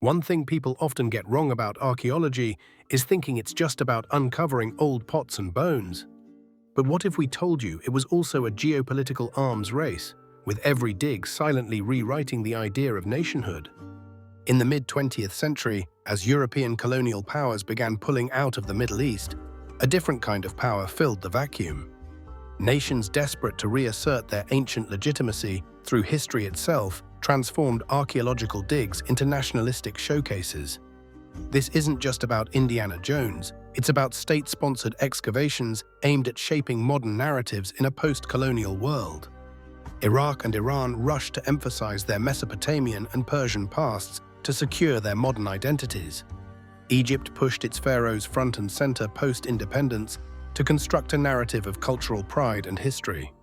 One thing people often get wrong about archaeology is thinking it's just about uncovering old pots and bones. But what if we told you it was also a geopolitical arms race, with every dig silently rewriting the idea of nationhood? In the mid-20th century, as European colonial powers began pulling out of the Middle East, a different kind of power filled the vacuum. Nations desperate to reassert their ancient legitimacy through history itself transformed archaeological digs into nationalistic showcases. This isn't just about Indiana Jones, it's about state-sponsored excavations aimed at shaping modern narratives in a post-colonial world. Iraq and Iran rushed to emphasize their Mesopotamian and Persian pasts to secure their modern identities. Egypt pushed its pharaohs front and center post-independence to construct a narrative of cultural pride and history.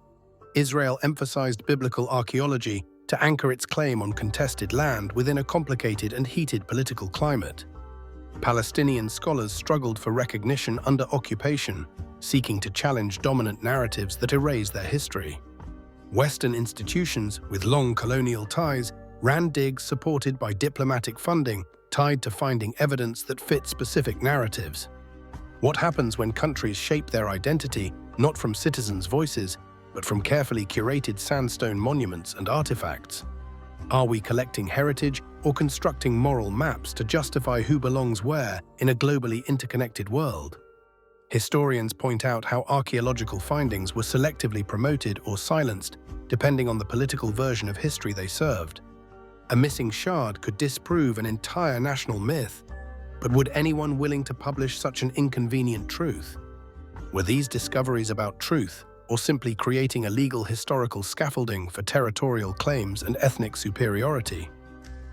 Israel emphasized biblical archaeology to anchor its claim on contested land within a complicated and heated political climate. Palestinian scholars struggled for recognition under occupation, seeking to challenge dominant narratives that erase their history. Western institutions with long colonial ties ran digs supported by diplomatic funding tied to finding evidence that fit specific narratives. What happens when countries shape their identity not from citizens' voices, but from carefully curated sandstone monuments and artifacts? Are we collecting heritage or constructing moral maps to justify who belongs where in a globally interconnected world? Historians point out how archaeological findings were selectively promoted or silenced depending on the political version of history they served. A missing shard could disprove an entire national myth, but would anyone willing to publish such an inconvenient truth? Were these discoveries about truth, or simply creating a legal historical scaffolding for territorial claims and ethnic superiority?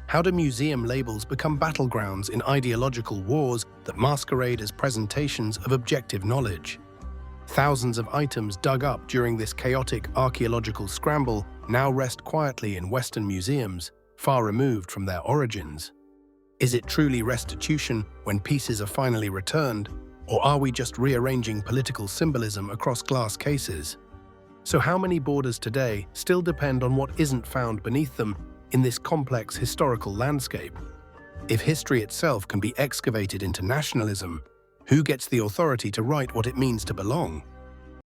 How do museum labels become battlegrounds in ideological wars that masquerade as presentations of objective knowledge? Thousands of items dug up during this chaotic archaeological scramble now rest quietly in Western museums, far removed from their origins. Is it truly restitution when pieces are finally returned, or are we just rearranging political symbolism across glass cases? So how many borders today still depend on what isn't found beneath them in this complex historical landscape? If history itself can be excavated into nationalism, who gets the authority to write what it means to belong?